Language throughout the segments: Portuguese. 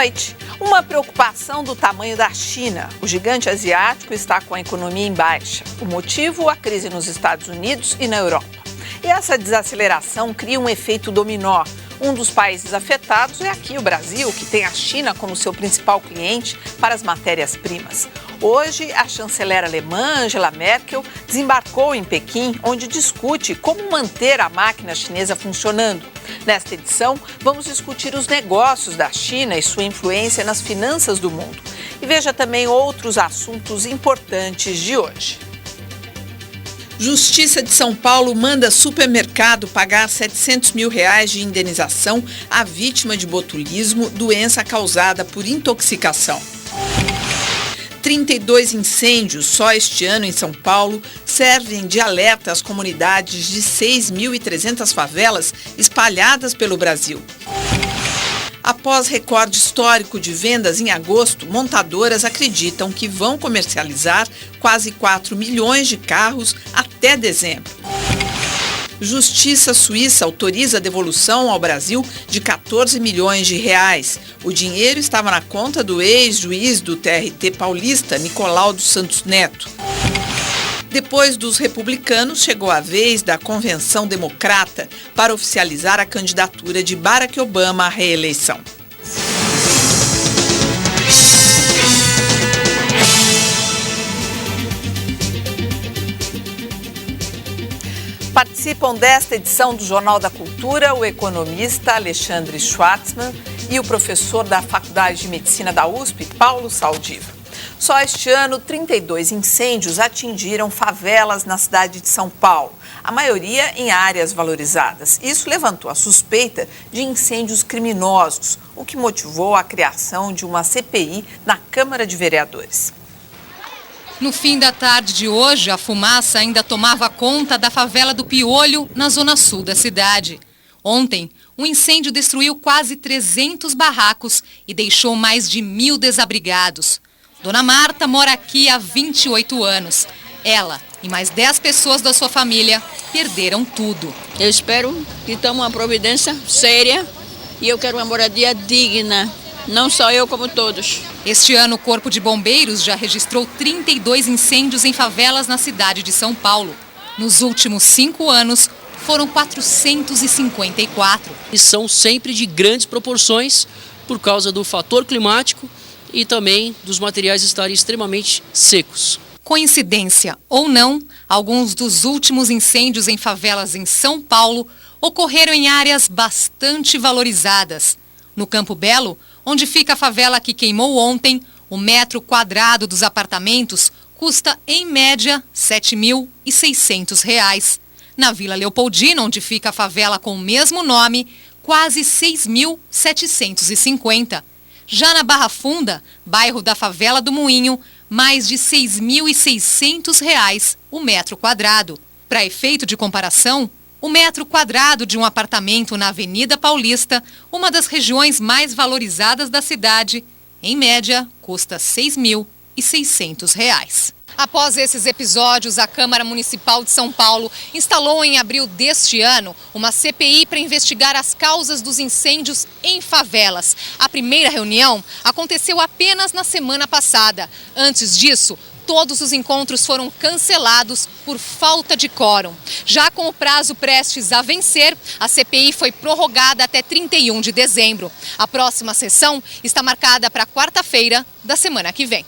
noite. Uma preocupação do tamanho da China. O gigante asiático está com a economia em baixa. O motivo, a crise nos Estados Unidos e na Europa. E essa desaceleração cria um efeito dominó. Um dos países afetados é aqui o Brasil, que tem a China como seu principal cliente para as matérias-primas. Hoje, a chanceler alemã Angela Merkel desembarcou em Pequim, onde discute como manter a máquina chinesa funcionando. Nesta edição, vamos discutir os negócios da China e sua influência nas finanças do mundo. E veja também outros assuntos importantes de hoje. Justiça de São Paulo manda supermercado pagar R$700 mil de indenização à vítima de botulismo, doença causada por intoxicação. 32 incêndios só este ano em São Paulo servem de alerta às comunidades de 6.300 favelas espalhadas pelo Brasil. Após recorde histórico de vendas em agosto, montadoras acreditam que vão comercializar quase 4 milhões de carros até dezembro. Justiça suíça autoriza a devolução ao Brasil de R$14 milhões. O dinheiro estava na conta do ex-juiz do TRT paulista, Nicolau dos Santos Neto. Depois dos republicanos, chegou a vez da Convenção Democrata para oficializar a candidatura de Barack Obama à reeleição. Participam desta edição do Jornal da Cultura o economista Alexandre Schwartzman e o professor da Faculdade de Medicina da USP, Paulo Saldiva. Só este ano, 32 incêndios atingiram favelas na cidade de São Paulo, a maioria em áreas valorizadas. Isso levantou a suspeita de incêndios criminosos, o que motivou a criação de uma CPI na Câmara de Vereadores. No fim da tarde de hoje, a fumaça ainda tomava conta da favela do Piolho, na zona sul da cidade. Ontem, um incêndio destruiu quase 300 barracos e deixou mais de 1.000 desabrigados. Dona Marta mora aqui há 28 anos. Ela e mais 10 pessoas da sua família perderam tudo. Eu espero que tome uma providência séria e eu quero uma moradia digna, não só eu como todos. Este ano, o Corpo de Bombeiros já registrou 32 incêndios em favelas na cidade de São Paulo. Nos últimos 5 anos, foram 454. E são sempre de grandes proporções por causa do fator climático e também dos materiais estarem extremamente secos. Coincidência ou não, alguns dos últimos incêndios em favelas em São Paulo ocorreram em áreas bastante valorizadas. No Campo Belo, onde fica a favela que queimou ontem, o metro quadrado dos apartamentos custa, em média, R$ 7.600. Na Vila Leopoldina, onde fica a favela com o mesmo nome, quase R$ 6.750. Já na Barra Funda, bairro da Favela do Moinho, mais de R$ 6.600 o metro quadrado. Para efeito de comparação, o metro quadrado de um apartamento na Avenida Paulista, uma das regiões mais valorizadas da cidade, em média, custa R$ 6.600. Após esses episódios, a Câmara Municipal de São Paulo instalou em abril deste ano uma CPI para investigar as causas dos incêndios em favelas. A primeira reunião aconteceu apenas na semana passada. Antes disso, todos os encontros foram cancelados por falta de quórum. Já com o prazo prestes a vencer, a CPI foi prorrogada até 31 de dezembro. A próxima sessão está marcada para quarta-feira da semana que vem.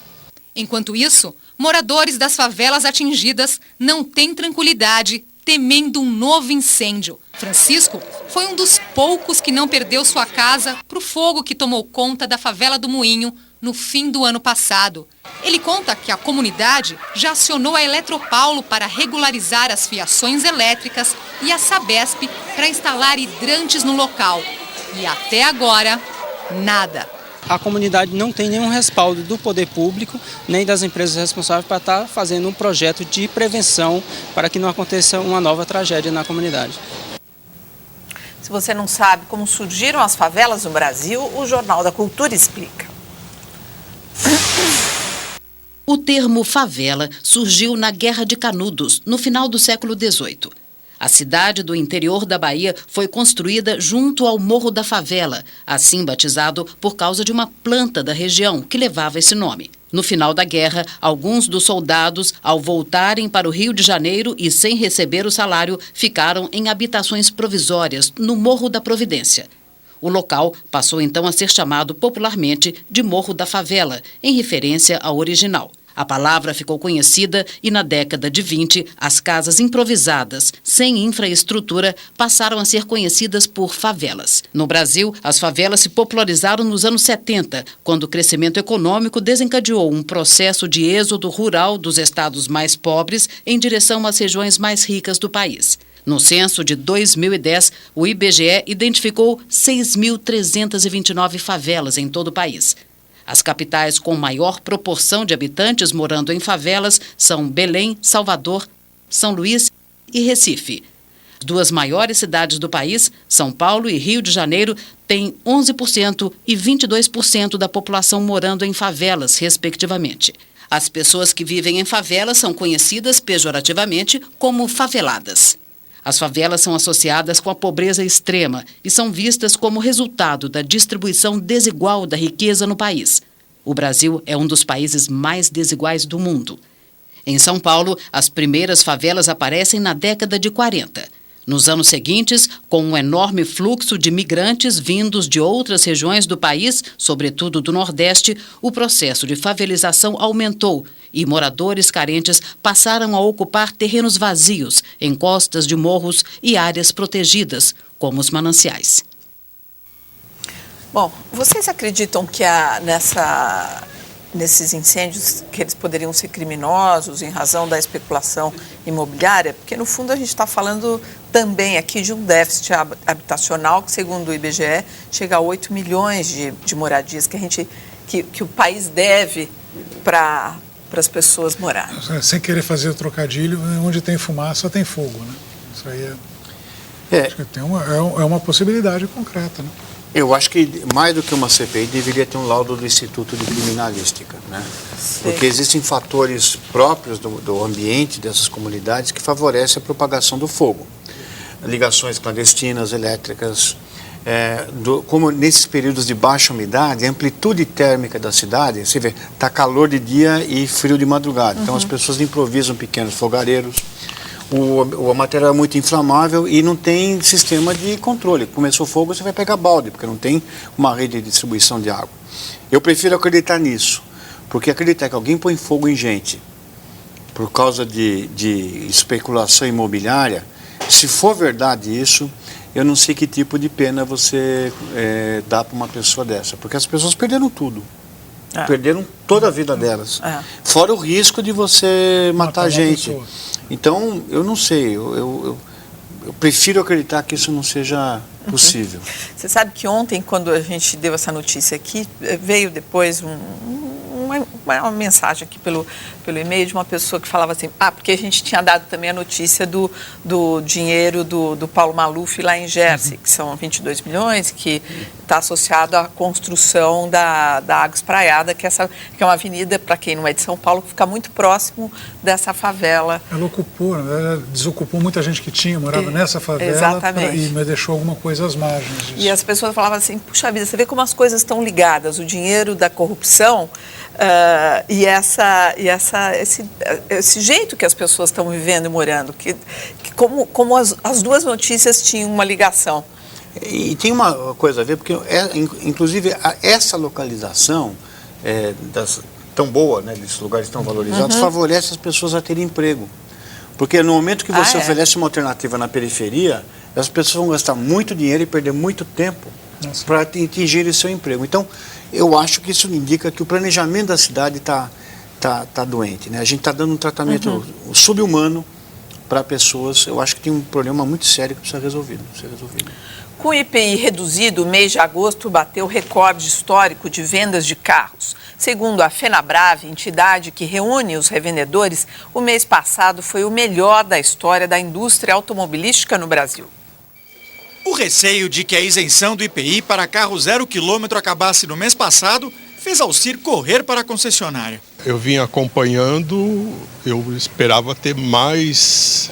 Enquanto isso, moradores das favelas atingidas não têm tranquilidade, temendo um novo incêndio. Francisco foi um dos poucos que não perdeu sua casa para o fogo que tomou conta da favela do Moinho no fim do ano passado. Ele conta que a comunidade já acionou a Eletropaulo para regularizar as fiações elétricas e a Sabesp para instalar hidrantes no local. E até agora, nada. A comunidade não tem nenhum respaldo do poder público, nem das empresas responsáveis para estar fazendo um projeto de prevenção para que não aconteça uma nova tragédia na comunidade. Se você não sabe como surgiram as favelas no Brasil, o Jornal da Cultura explica. O termo favela surgiu na Guerra de Canudos, no final do século XVIII. A cidade do interior da Bahia foi construída junto ao Morro da Favela, assim batizado por causa de uma planta da região que levava esse nome. No final da guerra, alguns dos soldados, ao voltarem para o Rio de Janeiro e sem receber o salário, ficaram em habitações provisórias no Morro da Providência. O local passou então a ser chamado popularmente de Morro da Favela, em referência ao original. A palavra ficou conhecida e na década de 20, as casas improvisadas, sem infraestrutura, passaram a ser conhecidas por favelas. No Brasil, as favelas se popularizaram nos anos 70, quando o crescimento econômico desencadeou um processo de êxodo rural dos estados mais pobres em direção às regiões mais ricas do país. No censo de 2010, o IBGE identificou 6.329 favelas em todo o país. As capitais com maior proporção de habitantes morando em favelas são Belém, Salvador, São Luís e Recife. As duas maiores cidades do país, São Paulo e Rio de Janeiro, têm 11% e 22% da população morando em favelas, respectivamente. As pessoas que vivem em favelas são conhecidas pejorativamente como faveladas. As favelas são associadas com a pobreza extrema e são vistas como resultado da distribuição desigual da riqueza no país. O Brasil é um dos países mais desiguais do mundo. Em São Paulo, as primeiras favelas aparecem na década de 40. Nos anos seguintes, com um enorme fluxo de migrantes vindos de outras regiões do país, sobretudo do Nordeste, o processo de favelização aumentou e moradores carentes passaram a ocupar terrenos vazios, encostas de morros e áreas protegidas, como os mananciais. Bom, vocês acreditam que nesses incêndios que eles poderiam ser criminosos em razão da especulação imobiliária? Porque, no fundo, a gente está falando também aqui de um déficit habitacional que, segundo o IBGE, chega a 8 milhões de moradias que o país deve para as pessoas morarem. Sem querer fazer o trocadilho, onde tem fumaça tem fogo, né? Isso aí acho que é uma possibilidade concreta, né? Eu acho que mais do que uma CPI deveria ter um laudo do Instituto de Criminalística, né? Porque existem fatores próprios do ambiente dessas comunidades que favorecem a propagação do fogo. Ligações clandestinas, elétricas, como nesses períodos de baixa umidade, a amplitude térmica da cidade, você vê, está calor de dia e frio de madrugada. Então as pessoas improvisam pequenos fogareiros. A matéria é muito inflamável e não tem sistema de controle. Começou fogo, você vai pegar balde, porque não tem uma rede de distribuição de água. Eu prefiro acreditar nisso, porque acreditar que alguém põe fogo em gente por causa de especulação imobiliária, se for verdade isso, eu não sei que tipo de pena você dá para uma pessoa dessa, porque as pessoas perderam tudo. Perderam toda a vida delas. Fora o risco de você matar gente. Então, eu não sei, eu prefiro acreditar que isso não seja possível. Você sabe que ontem, quando a gente deu essa notícia aqui, veio depois uma mensagem aqui pelo e-mail de uma pessoa que falava assim, porque a gente tinha dado também a notícia do dinheiro do Paulo Maluf lá em Jersey, que são 22 milhões, que está associado à construção da Água Espraiada, que é uma avenida, para quem não é de São Paulo, que fica muito próximo dessa favela. Ela desocupou muita gente que morava nessa favela e deixou alguma coisa às margens disso. E as pessoas falavam assim, puxa vida, você vê como as coisas estão ligadas, o dinheiro da corrupção e esse jeito que as pessoas estão vivendo e morando, como as duas notícias tinham uma ligação. E tem uma coisa a ver, porque inclusive essa localização tão boa, né, desses lugares tão valorizados, favorece as pessoas a terem emprego. Porque no momento que você oferece uma alternativa na periferia, as pessoas vão gastar muito dinheiro e perder muito tempo para atingir o seu emprego. Então, eu acho que isso indica que o planejamento da cidade está doente, né? A gente está dando um tratamento sub-humano para pessoas. Eu acho que tem um problema muito sério que precisa ser resolvido. Com o IPI reduzido, o mês de agosto bateu recorde histórico de vendas de carros. Segundo a FenaBrave, entidade que reúne os revendedores, o mês passado foi o melhor da história da indústria automobilística no Brasil. O receio de que a isenção do IPI para carro 0 km acabasse no mês passado fez Alcir correr para a concessionária. Eu vim acompanhando, eu esperava ter mais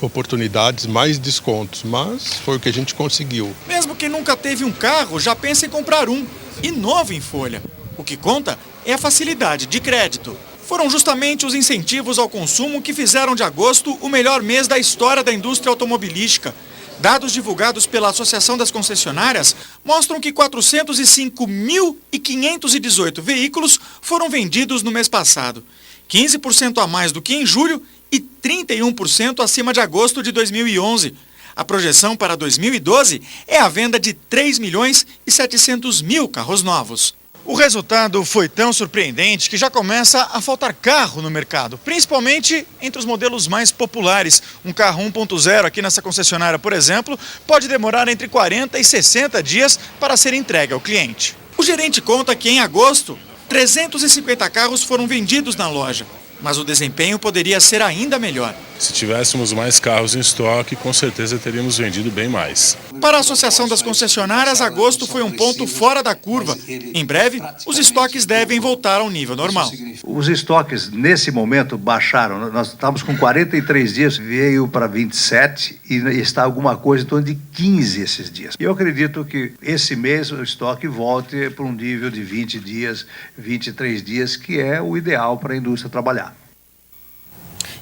oportunidades, mais descontos, mas foi o que a gente conseguiu. Mesmo quem nunca teve um carro já pensa em comprar um, e novo em folha. O que conta é a facilidade de crédito. Foram justamente os incentivos ao consumo que fizeram de agosto o melhor mês da história da indústria automobilística. Dados divulgados pela Associação das Concessionárias mostram que 405.518 veículos foram vendidos no mês passado, 15% a mais do que em julho e 31% acima de agosto de 2011. A projeção para 2012 é a venda de 3.700.000 carros novos. O resultado foi tão surpreendente que já começa a faltar carro no mercado, principalmente entre os modelos mais populares. Um carro 1.0 aqui nessa concessionária, por exemplo, pode demorar entre 40 e 60 dias para ser entregue ao cliente. O gerente conta que em agosto, 350 carros foram vendidos na loja, mas o desempenho poderia ser ainda melhor. Se tivéssemos mais carros em estoque, com certeza teríamos vendido bem mais. Para a Associação das Concessionárias, agosto foi um ponto fora da curva. Em breve, os estoques devem voltar ao nível normal. Os estoques, nesse momento, baixaram. Nós estávamos com 43 dias, veio para 27 e está alguma coisa em torno de 15 esses dias. Eu acredito que esse mês o estoque volte para um nível de 20 dias, 23 dias, que é o ideal para a indústria trabalhar.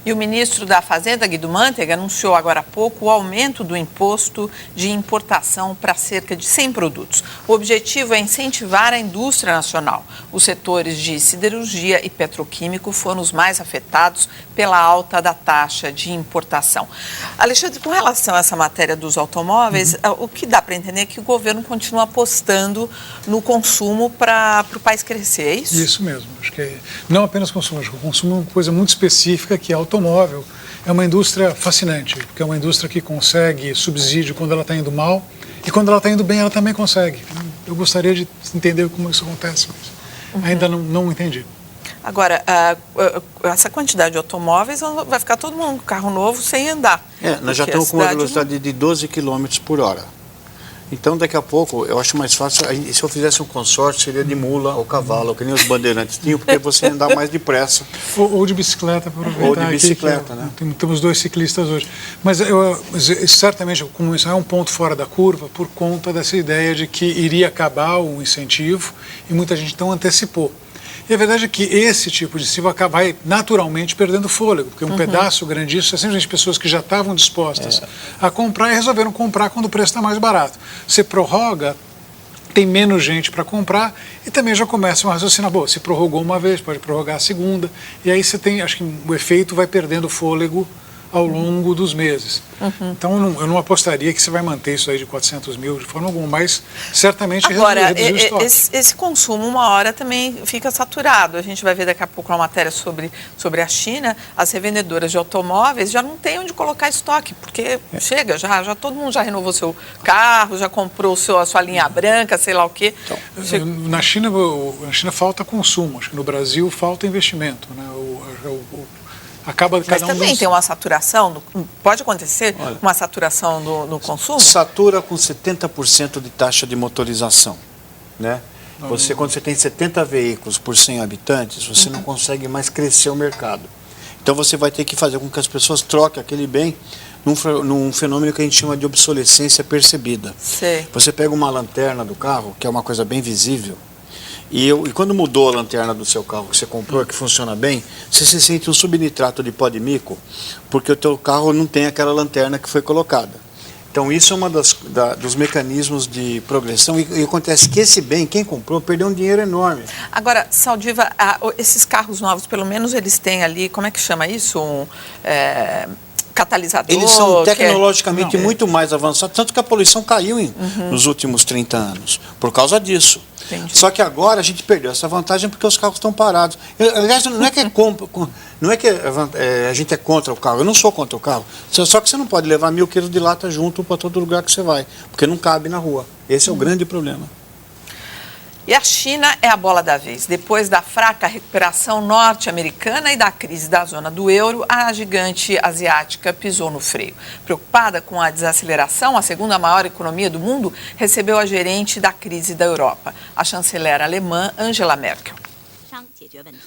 E o ministro da Fazenda, Guido Mantega, anunciou agora há pouco o aumento do imposto de importação para cerca de 100 produtos. O objetivo é incentivar a indústria nacional. Os setores de siderurgia e petroquímico foram os mais afetados pela alta da taxa de importação. Alexandre, com relação a essa matéria dos automóveis, o que dá para entender é que o governo continua apostando no consumo para o país crescer, é isso? Isso mesmo. Acho que não apenas consumo, acho que o consumo é uma coisa muito específica que é automóvel. É uma indústria fascinante, porque é uma indústria que consegue subsídio quando ela está indo mal e quando ela está indo bem ela também consegue. Eu gostaria de entender como isso acontece, mas ainda não entendi. Agora, essa quantidade de automóveis, vai ficar todo mundo com carro novo sem andar. Nós já estamos com uma velocidade de 12 km por hora. Então, daqui a pouco, eu acho mais fácil, se eu fizesse um consórcio, seria de mula ou cavalo, que nem os bandeirantes tinham, porque você ia andar mais depressa. Ou de bicicleta, para aproveitar. Ou de bicicleta, né? Temos 2 ciclistas hoje. Mas certamente, como isso é um ponto fora da curva, por conta dessa ideia de que iria acabar o incentivo, e muita gente então antecipou. E a verdade é que esse tipo de incentivo vai naturalmente perdendo fôlego, porque um pedaço grandíssimo é simplesmente pessoas que já estavam dispostas a comprar e resolveram comprar quando o preço está mais barato. Você prorroga, tem menos gente para comprar e também já começam a raciocinar, se prorrogou uma vez, pode prorrogar a segunda, e aí você tem, acho que o efeito vai perdendo fôlego ao longo dos meses. Então, eu não apostaria que você vai manter isso aí de 400 mil de forma alguma, mas certamente reduzir o estoque. Esse consumo, uma hora, também fica saturado. A gente vai ver daqui a pouco uma matéria sobre a China. As revendedoras de automóveis já não têm onde colocar estoque, porque chega, já todo mundo já renovou seu carro, já comprou a sua linha branca, sei lá o quê. Então, na China falta consumo, acho que no Brasil falta investimento, né? Mas também tem uma saturação, pode acontecer uma saturação no consumo? Satura com 70% de taxa de motorização, né? Quando você tem 70 veículos por 100 habitantes, você não consegue mais crescer o mercado. Então você vai ter que fazer com que as pessoas troquem aquele bem num fenômeno que a gente chama de obsolescência percebida. Sei. Você pega uma lanterna do carro, que é uma coisa bem visível, e quando mudou a lanterna do seu carro que você comprou, que funciona bem, você se sente um subnitrato de pó de mico, porque o teu carro não tem aquela lanterna que foi colocada. Então isso é uma dos mecanismos de progressão e acontece que esse bem, quem comprou, perdeu um dinheiro enorme. Agora, Saldiva, esses carros novos, pelo menos eles têm ali, como é que chama isso? Catalisador. Eles são tecnologicamente muito mais avançados, tanto que a poluição caiu nos últimos 30 anos, por causa disso. Entendi. Só que agora a gente perdeu essa vantagem porque os carros estão parados. Aliás, não é que a gente é contra o carro, eu não sou contra o carro, só que você não pode levar 1000 quilos de lata junto para todo lugar que você vai, porque não cabe na rua. Esse é o grande problema. E a China é a bola da vez. Depois da fraca recuperação norte-americana e da crise da zona do euro, a gigante asiática pisou no freio. Preocupada com a desaceleração, a segunda maior economia do mundo recebeu a gerente da crise da Europa, a chanceler alemã Angela Merkel.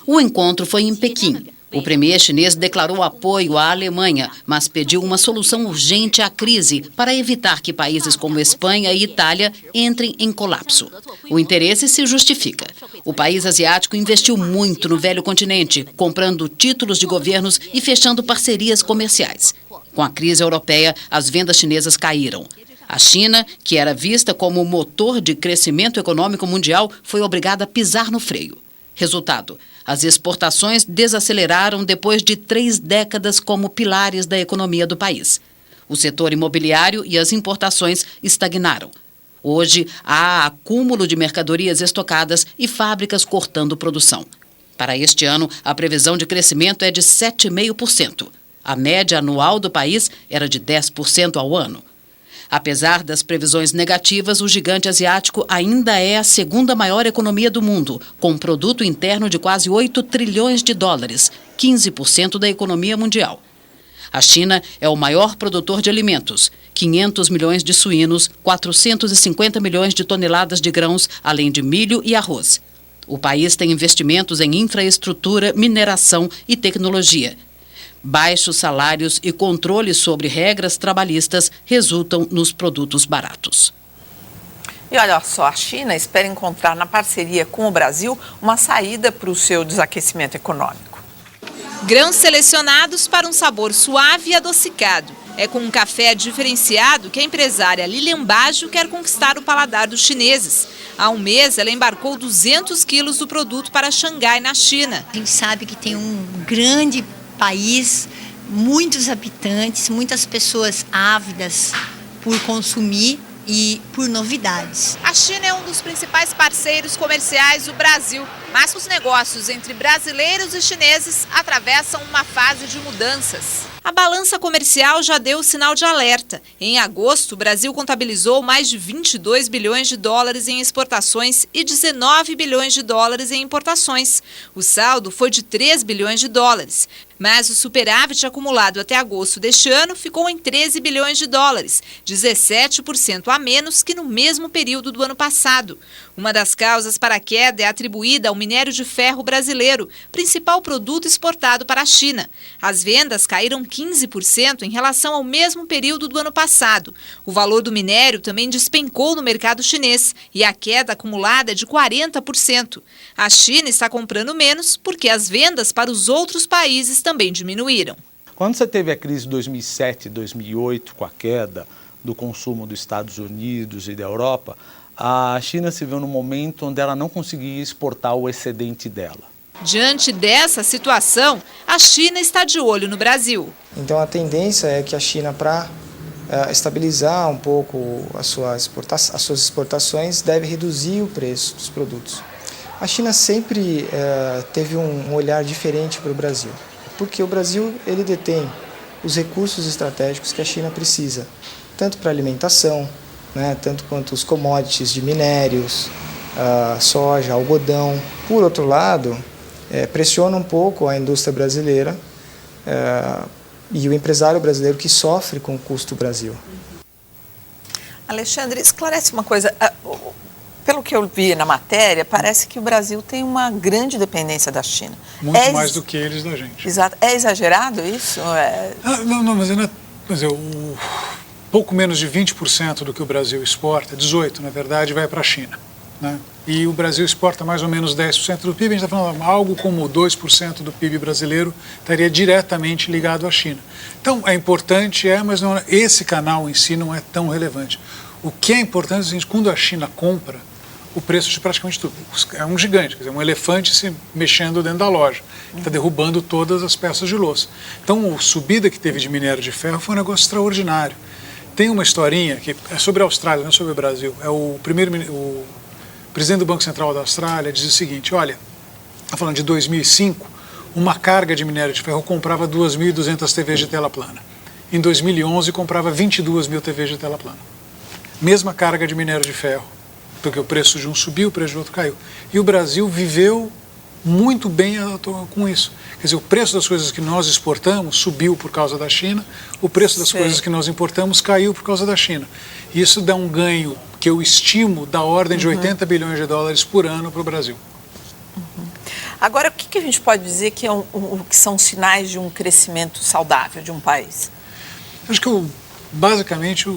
O encontro foi em Pequim. O premier chinês declarou apoio à Alemanha, mas pediu uma solução urgente à crise para evitar que países como Espanha e Itália entrem em colapso. O interesse se justifica. O país asiático investiu muito no velho continente, comprando títulos de governos e fechando parcerias comerciais. Com a crise europeia, as vendas chinesas caíram. A China, que era vista como o motor de crescimento econômico mundial, foi obrigada a pisar no freio. Resultado, as exportações desaceleraram depois de 3 décadas como pilares da economia do país. O setor imobiliário e as importações estagnaram. Hoje, há acúmulo de mercadorias estocadas e fábricas cortando produção. Para este ano, a previsão de crescimento é de 7,5%. A média anual do país era de 10% ao ano. Apesar das previsões negativas, o gigante asiático ainda é a segunda maior economia do mundo, com um produto interno de quase 8 trilhões de dólares, 15% da economia mundial. A China é o maior produtor de alimentos, 500 milhões de suínos, 450 milhões de toneladas de grãos, além de milho e arroz. O país tem investimentos em infraestrutura, mineração e tecnologia. Baixos salários e controle sobre regras trabalhistas resultam nos produtos baratos. E olha só, a China espera encontrar na parceria com o Brasil uma saída para o seu desaquecimento econômico. Grãos selecionados para um sabor suave e adocicado. É com um café diferenciado que a empresária Lilian Baggio quer conquistar o paladar dos chineses. Há um mês, ela embarcou 200 quilos do produto para Xangai, na China. A gente sabe que tem um grande país, muitos habitantes, muitas pessoas ávidas por consumir e por novidades. A China é um dos principais parceiros comerciais do Brasil, mas os negócios entre brasileiros e chineses atravessam uma fase de mudanças. A balança comercial já deu sinal de alerta. Em agosto, o Brasil contabilizou mais de 22 bilhões de dólares em exportações e 19 bilhões de dólares em importações. O saldo foi de 3 bilhões de dólares. Mas o superávit acumulado até agosto deste ano ficou em 13 bilhões de dólares, 17% a menos que no mesmo período do ano passado. Uma das causas para a queda é atribuída ao minério de ferro brasileiro, principal produto exportado para a China. As vendas caíram 15% em relação ao mesmo período do ano passado. O valor do minério também despencou no mercado chinês e a queda acumulada é de 40%. A China está comprando menos porque as vendas para os outros países também diminuíram. Quando você teve a crise de 2007 e 2008, com a queda do consumo dos Estados Unidos e da Europa, a China se viu num momento onde ela não conseguia exportar o excedente dela. Diante dessa situação, a China está de olho no Brasil. Então a tendência é que a China, para estabilizar um pouco as suas exportações, deve reduzir o preço dos produtos. A China sempre teve um olhar diferente para o Brasil, porque o Brasil ele detém os recursos estratégicos que a China precisa, tanto para alimentação, né, tanto quanto os commodities de minérios, soja, algodão. Por outro lado, pressiona um pouco a indústria brasileira e o empresário brasileiro que sofre com o custo do Brasil. Alexandre, esclarece uma coisa. Pelo que eu vi na matéria, parece que o Brasil tem uma grande dependência da China. Muito mais do que eles da gente. Exato. É exagerado isso? Não, mas ainda, pouco menos de 20% do que o Brasil exporta, 18% na verdade, vai para a China. Né? E o Brasil exporta mais ou menos 10% do PIB, a gente está falando algo como 2% do PIB brasileiro estaria diretamente ligado à China. Então, é importante, mas não, esse canal em si não é tão relevante. O que é importante é o seguinte, quando a China compra, o preço de praticamente tudo. É um gigante, quer dizer, um elefante se mexendo dentro da loja. Está derrubando todas as peças de louça. Então, a subida que teve de minério de ferro foi um negócio extraordinário. Tem uma historinha que é sobre a Austrália, não é sobre o Brasil. É o presidente do Banco Central da Austrália diz o seguinte, olha, está falando de 2005, uma carga de minério de ferro comprava 2.200 TVs de tela plana. Em 2011, comprava 22 mil TVs de tela plana. Mesma carga de minério de ferro. porque o preço de um subiu, o preço de outro caiu. E o Brasil viveu muito bem com isso. Quer dizer, o preço das coisas que nós exportamos subiu por causa da China, o preço das coisas que nós importamos caiu por causa da China. E isso dá um ganho que eu estimo da ordem de 80 bilhões de dólares por ano para o Brasil. Agora, o que a gente pode dizer que, que são sinais de um crescimento saudável de um país? Acho que, basicamente,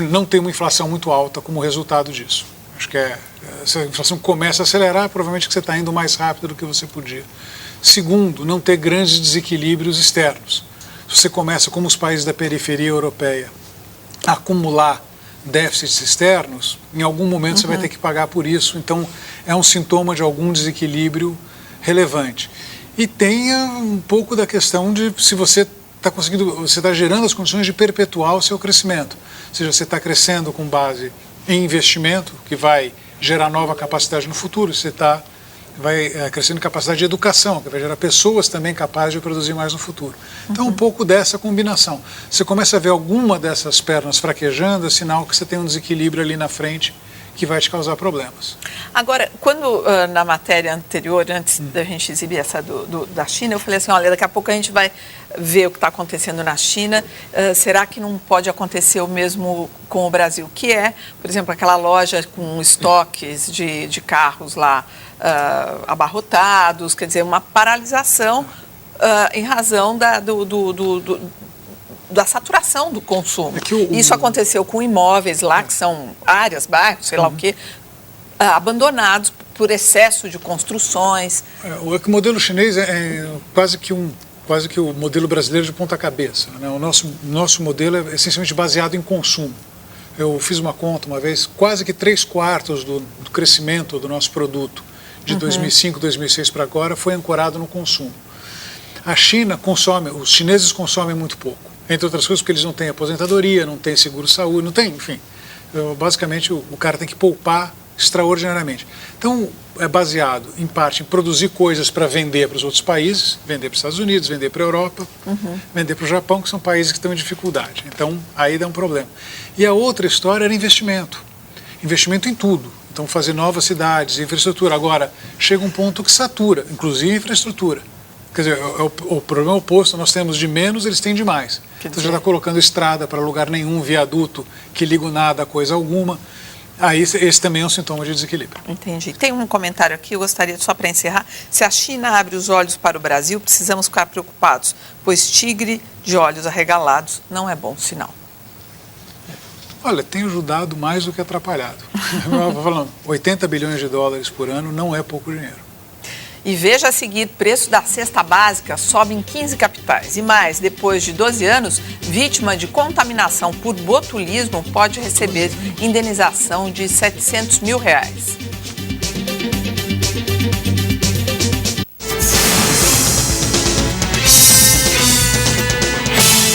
não tem uma inflação muito alta como resultado disso. Acho que se a inflação começa a acelerar, provavelmente que você está indo mais rápido do que você podia. Segundo, não ter grandes desequilíbrios externos. Se você começa, como os países da periferia europeia, a acumular déficits externos, em algum momento você vai ter que pagar por isso. Então, é um sintoma de algum desequilíbrio relevante. E tem um pouco da questão de se você está gerando as condições de perpetuar o seu crescimento. Ou seja, você está crescendo com base em investimento, que vai gerar nova capacidade no futuro, você vai crescendo em capacidade de educação, que vai gerar pessoas também capazes de produzir mais no futuro. Então, um pouco dessa combinação. Você começa a ver alguma dessas pernas fraquejando, é sinal que você tem um desequilíbrio ali na frente que vai te causar problemas. Agora, quando na matéria anterior, antes da gente exibir essa da China, eu falei assim, olha, daqui a pouco a gente vai ver o que está acontecendo na China, será que não pode acontecer o mesmo com o Brasil? Que é, por exemplo, aquela loja com estoques de carros lá abarrotados, quer dizer, uma paralisação em razão da saturação do consumo. Isso aconteceu com imóveis lá, que são áreas, bairros, sei lá o quê, abandonados por excesso de construções. O modelo chinês é quase que o modelo brasileiro de ponta cabeça, né? O nosso modelo é essencialmente baseado em consumo. Eu fiz uma conta uma vez, quase que 3/4 do crescimento do nosso produto de 2005, 2006 para agora foi ancorado no consumo. A China consome, os chineses consomem muito pouco. Entre outras coisas porque eles não têm aposentadoria, não têm seguro-saúde, não tem, enfim. Basicamente, o cara tem que poupar extraordinariamente. Então, é baseado, em parte, em produzir coisas para vender para os outros países, vender para os Estados Unidos, vender para a Europa, vender para o Japão, que são países que estão em dificuldade. Então, aí dá um problema. E a outra história era investimento. Investimento em tudo. Então, fazer novas cidades, infraestrutura. Agora, chega um ponto que satura, inclusive infraestrutura. Quer dizer, o problema é oposto, nós temos de menos, eles têm de mais. Então já está colocando estrada para lugar nenhum, viaduto que liga nada a coisa alguma. Aí esse também é um sintoma de desequilíbrio. Entendi. Tem um comentário aqui, eu gostaria, só para encerrar, se a China abre os olhos para o Brasil, precisamos ficar preocupados, pois tigre de olhos arregalados não é bom sinal. Olha, tem ajudado mais do que atrapalhado. Eu estou falando, 80 bilhões de dólares por ano não é pouco dinheiro. E veja a seguir, preço da cesta básica sobe em 15 capitais. E mais, depois de 12 anos, vítima de contaminação por botulismo pode receber indenização de R$700 mil.